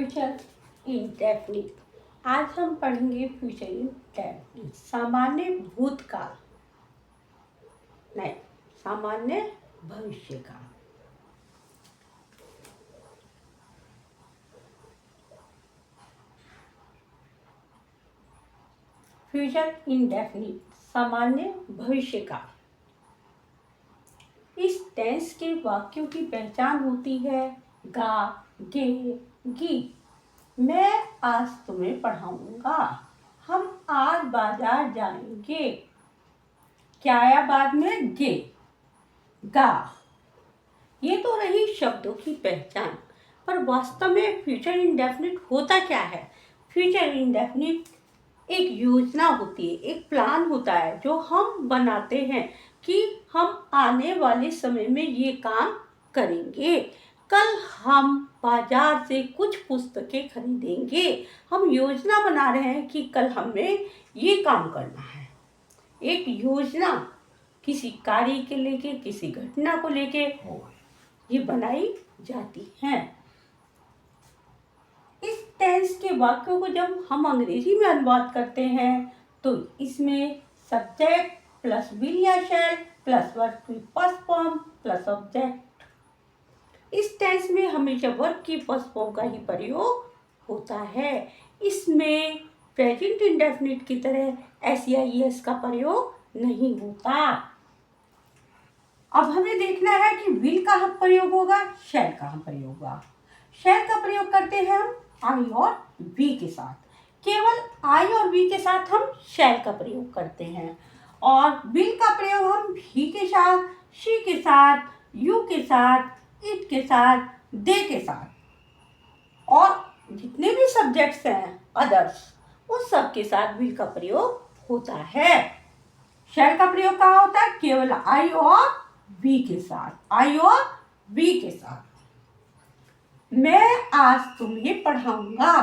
Future indefinite. आज हम पढ़ेंगे फ्यूचर इंडेफिनिट। सामान्य भूतकाल नहीं, सामान्य भविष्य काल। फ्यूचर इंडेफिनिट, सामान्य भविष्य काल। इस टेंस के वाक्यों की पहचान होती है गा, गे, गी। मैं आज तुम्हें पढ़ाऊंगा। हम आज बाजार जाएंगे। क्या आया बाद में? गे, गा। ये तो रही शब्दों की पहचान, पर वास्तव में फ्यूचर इंडेफिनिट होता क्या है? फ्यूचर इंडेफिनिट एक योजना होती है, एक प्लान होता है जो हम बनाते हैं कि हम आने वाले समय में ये काम करेंगे। कल हम बाजार से कुछ पुस्तकें खरीदेंगे। हम योजना बना रहे हैं कि कल हमें ये काम करना है। एक योजना किसी कार्य के लेके, किसी घटना को लेके ये बनाई जाती है। इस टेंस के वाक्यों को जब हम अंग्रेजी में अनुवाद करते हैं तो इसमें सब्जेक्ट प्लस विल या शैल प्लस वर्ब की फर्स्ट फॉर्म प्लस ऑब्जेक्ट। इस टेंस में हमेशा वर्ब की फर्स्ट फॉर्म का ही प्रयोग होता है। इसमें प्रेजेंट इंडेफिनिट की तरह SEIS का प्रयोग नहीं होता। अब हमें देखना है कि विल कहाँ प्रयोग होगा, शैल कहाँ प्रयोग होगा। शैल का प्रयोग करते हैं हम आई और वी के साथ। केवल आई और वी के साथ हम शैल का प्रयोग करते हैं, और विल का प्रयोग हम ही के साथ, शी के साथ, यू के साथ, इट के साथ, दे के साथ और जितने भी सब्जेक्ट्स हैं अदर्स, उन सब के साथ विल का प्रयोग होता है। शैल का प्रयोग कहाँ होता है? केवल आई और वी के साथ, आई और वी के साथ। मैं आज तुम्हें पढ़ाऊंगा।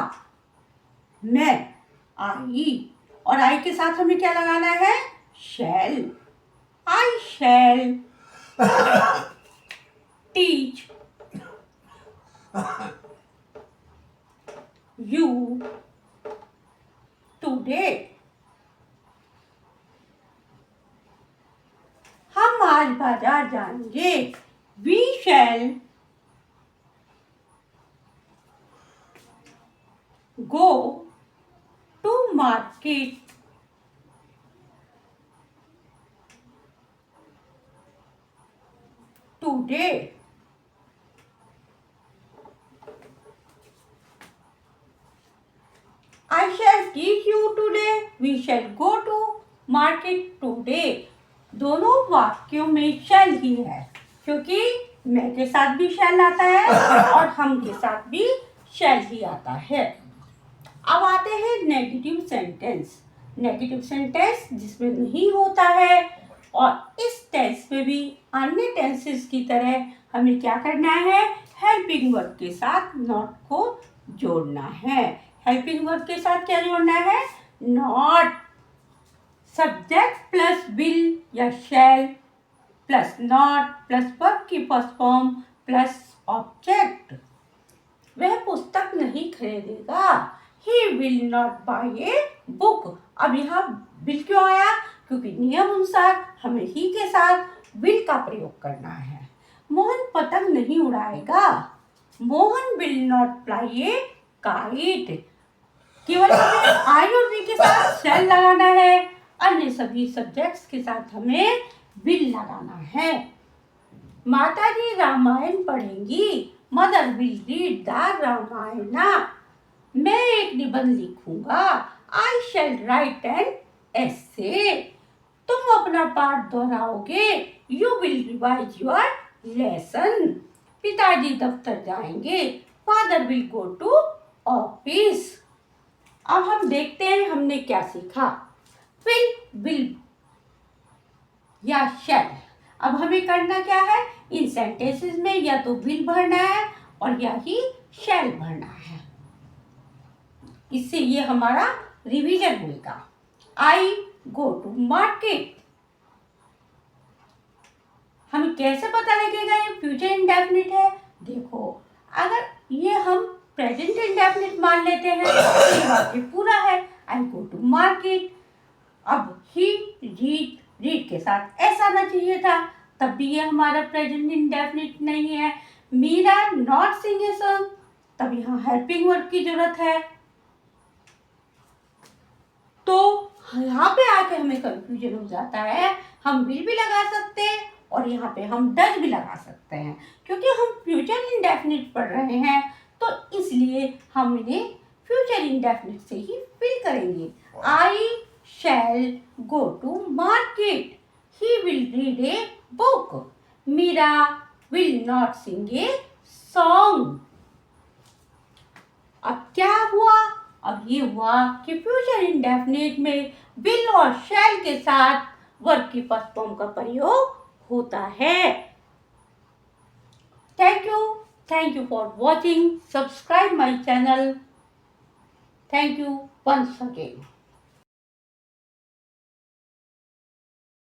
मैं, आई, और आई के साथ हमें क्या लगाना है? Shall. I shall teach you today. हम आज बाजार जाएंगे। We shall go to market today. I shall teach you today. We shall go to market today. दोनों वाक्यों में शैल ही है, क्योंकि मैं के साथ भी शैल आता है और हम के साथ भी शैल ही आता है। अब आते हैं नेगेटिव सेंटेंस। नेगेटिव सेंटेंस जिसमें नहीं होता है, और इस टेंस में भी अन्य टेंसेस की तरह हमें क्या करना है? हेल्पिंग वर्ब के साथ नॉट को जोड़ना है। हेल्पिंग वर्ब के साथ क्या जोड़ना है? नॉट। सब्जेक्ट प्लस विल या शैल प्लस नॉट प्लस वर्ब की फर्स्ट फॉर्म प्लस ऑब्जेक्ट। वह पुस्तक नहीं खरीदेगा। He will not buy a book. अब यहाँ will क्यों आया? क्योंकि नियम अनुसार हमें ही के साथ will का प्रयोग करना है। मोहन पतंग नहीं उड़ाएगा। Mohan will not fly a kite. केवल हमें I और V के साथ shall लगाना है, अन्य सभी सब्जेक्ट्स के साथ हमें will लगाना है। माताजी रामायण पढ़ेंगी। Mother will read the Ramayana. मैं एक निबंध लिखूंगा। I shall write an essay. तुम अपना पाठ दोहराओगे। You will revise your lesson. पिताजी दफ्तर जाएंगे। Father will go to office. अब हम देखते हैं हमने क्या सीखा। विल या शैल। अब हमें करना क्या है? इन सेंटेंसेस में या तो विल भरना है और या ही शैल भरना है। इससे ये हमारा रिवीजन होगा। आई गो टू मार्केट। हमें कैसे पता लगेगा ये फ्यूचर इंडेफिनिट है? देखो, अगर ये हम प्रेजेंट इंडेफिनिट मान लेते हैं, ये वाक्य पूरा है। आई गो टू मार्केट। अब ही रीड के साथ एस आना चाहिए था, तब भी ये हमारा प्रेजेंट इंडेफिनिट नहीं है। Meera not sing a song, तब यहाँ हेल्पिंग वर्ब की जरूरत है। तो यहाँ पे आके हमें कंफ्यूजन हो जाता है। हम विल भी लगा सकते हैं और यहाँ पे हम डज भी लगा सकते हैं, क्योंकि हम फ्यूचर इंडेफिनिट पढ़ रहे हैं, तो इसलिए हम इन्हें फ्यूचर इंडेफिनिट से ही फिल करेंगे। I shall go to market. He will read a book. Meera will not sing a song. अब क्या हुआ? अब ये हुआ कि फ्यूचर इंडेफिनिट में विल और शैल के साथ वर्ब की फर्स्ट फॉर्म का प्रयोग होता है। Thank you for watching. Subscribe my channel. Thank you once again.